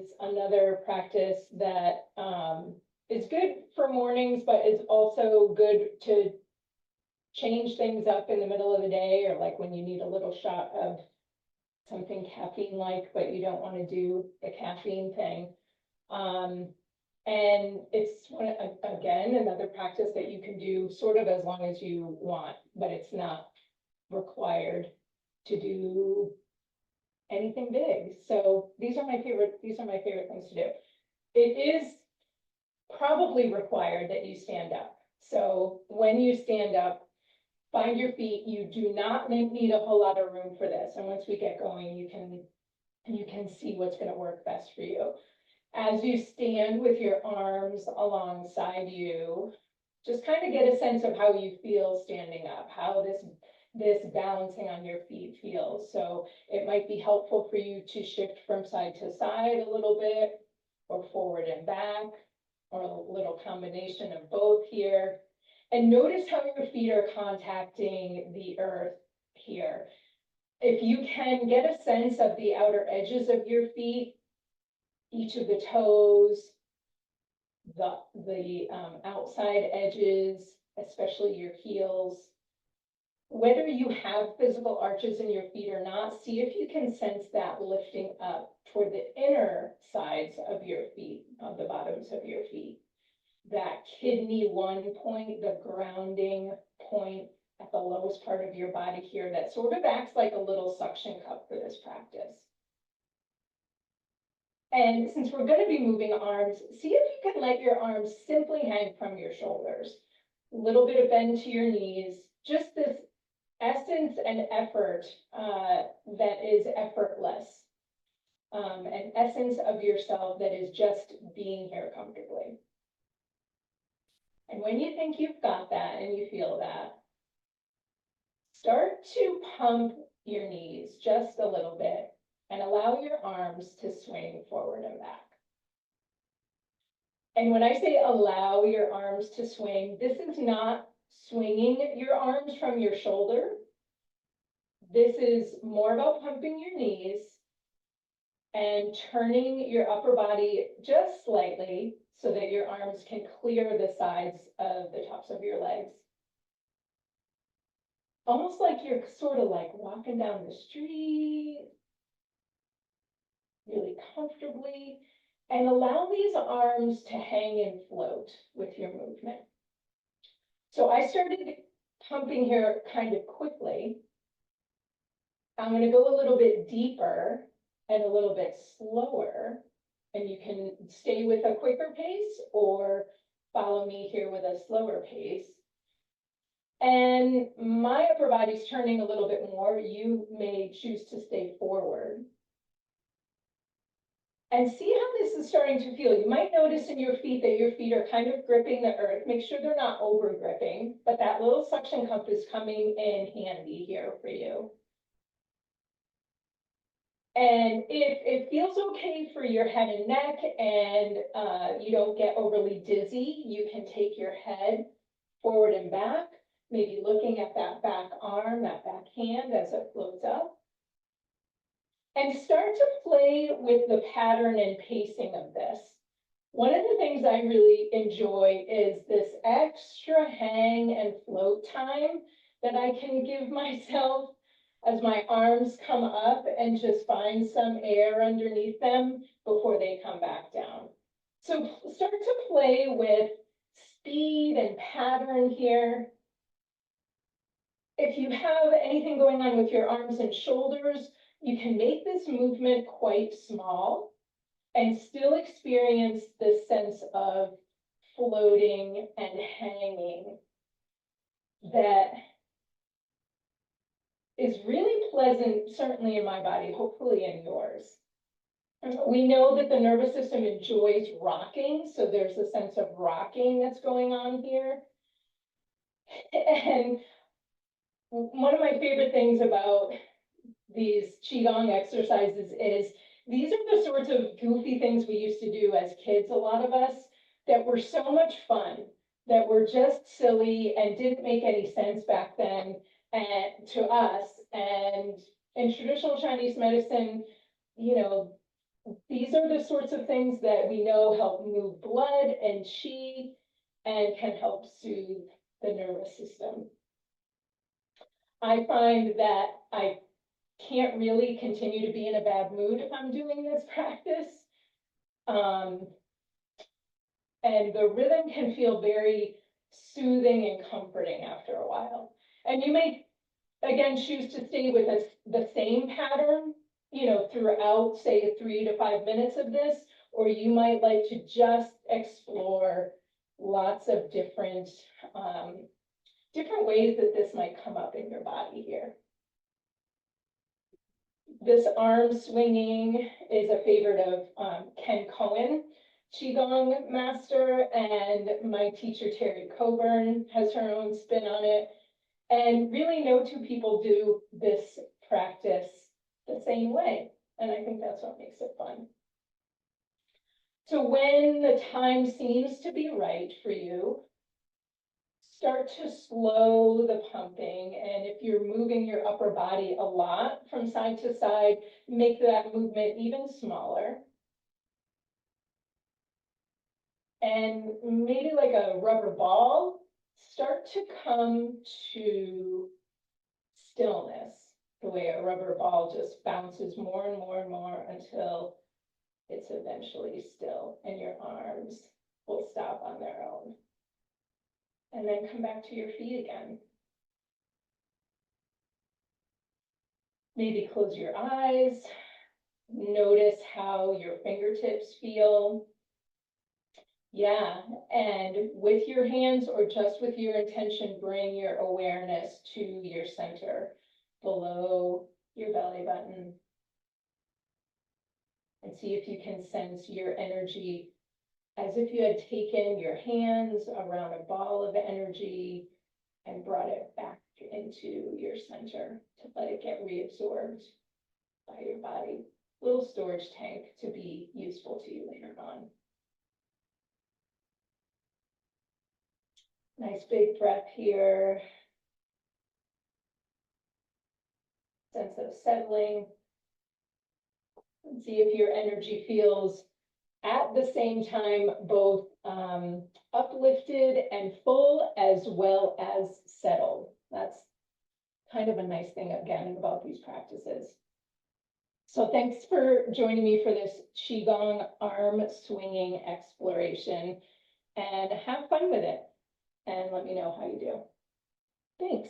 is another practice that is good for mornings, but is also good to change things up in the middle of the day, or like when you need a little shot of something caffeine-like, but you don't want to do the caffeine thing. And it's again, another practice that you can do sort of as long as you want, but it's not required to do anything big. So these are my favorite things to do. It is probably required that you stand up. So when you stand up, find your feet. You do not need a whole lot of room for this. And once we get going, you can see what's going to work best for you. As you stand with your arms alongside you, just kind of get a sense of how you feel standing up, how this balancing on your feet feels. So it might be helpful for you to shift from side to side a little bit, or forward and back, or a little combination of both here. And notice how your feet are contacting the earth here. If you can get a sense of the outer edges of your feet, each of the toes, the outside edges, especially your heels. Whether you have physical arches in your feet or not, see if you can sense that lifting up toward the inner sides of your feet, of the bottoms of your feet. That kidney 1 point, the grounding point at the lowest part of your body here, that sort of acts like a little suction cup for this practice. And since we're going to be moving arms, see if you can let your arms simply hang from your shoulders. A little bit of bend to your knees, just this essence and effort that is effortless. An essence of yourself that is just being here comfortably. And when you think you've got that and you feel that, start to pump your knees just a little bit and allow your arms to swing forward and back. And when I say allow your arms to swing, this is not swinging your arms from your shoulder. This is more about pumping your knees and turning your upper body just slightly so that your arms can clear the sides of the tops of your legs. Almost like you're sort of like walking down the street, really comfortably, and allow these arms to hang and float with your movement. So I started pumping here kind of quickly. I'm going to go a little bit deeper and a little bit slower, and you can stay with a quicker pace or follow me here with a slower pace. And my upper body's turning a little bit more. You may choose to stay forward. And see how this is starting to feel. You might notice in your feet that your feet are kind of gripping the earth. Make sure they're not over gripping, but that little suction cup is coming in handy here for you. And if it feels okay for your head and neck and you don't get overly dizzy, you can take your head forward and back, maybe looking at that back arm, that back hand as it floats up. And start to play with the pattern and pacing of this. One of the things I really enjoy is this extra hang and float time that I can give myself as my arms come up and just find some air underneath them before they come back down. So start to play with speed and pattern here. If you have anything going on with your arms and shoulders, you can make this movement quite small and still experience this sense of floating and hanging that is really pleasant, certainly in my body, hopefully in yours. We know that the nervous system enjoys rocking, so there's a sense of rocking that's going on here. And one of my favorite things about these qigong exercises is these are the sorts of goofy things we used to do as kids, a lot of us, that were so much fun, that were just silly and didn't make any sense back then to us. And in traditional Chinese medicine, you know, these are the sorts of things that we know help move blood and qi and can help soothe the nervous system. I find that I can't really continue to be in a bad mood if I'm doing this practice. And the rhythm can feel very soothing and comforting after a while. And you may, again, choose to stay with the same pattern, throughout, say, 3 to 5 minutes of this, or you might like to just explore lots of different ways that this might come up in your body here. This arm swinging is a favorite of Ken Cohen, qigong master, and my teacher Terry Coburn has her own spin on it. And really no two people do this practice the same way. And I think that's what makes it fun. So when the time seems to be right for you, start to slow the pumping. And if you're moving your upper body a lot from side to side, make that movement even smaller. And maybe like a rubber ball, start to come to stillness, the way a rubber ball just bounces more and more and more until it's eventually still and your arms will stop on their own. And then come back to your feet again. Maybe close your eyes. Notice how your fingertips feel. Yeah, and with your hands or just with your intention, bring your awareness to your center below your belly button. And see if you can sense your energy as if you had taken your hands around a ball of energy and brought it back into your center to let it get reabsorbed by your body. Little storage tank to be useful to you later on. Nice big breath here. Sense of settling. And see if your energy feels at the same time both uplifted and full as well as settled. That's kind of a nice thing again about these practices. So thanks for joining me for this qigong arm swinging exploration, and have fun with it and let me know how you do. Thanks.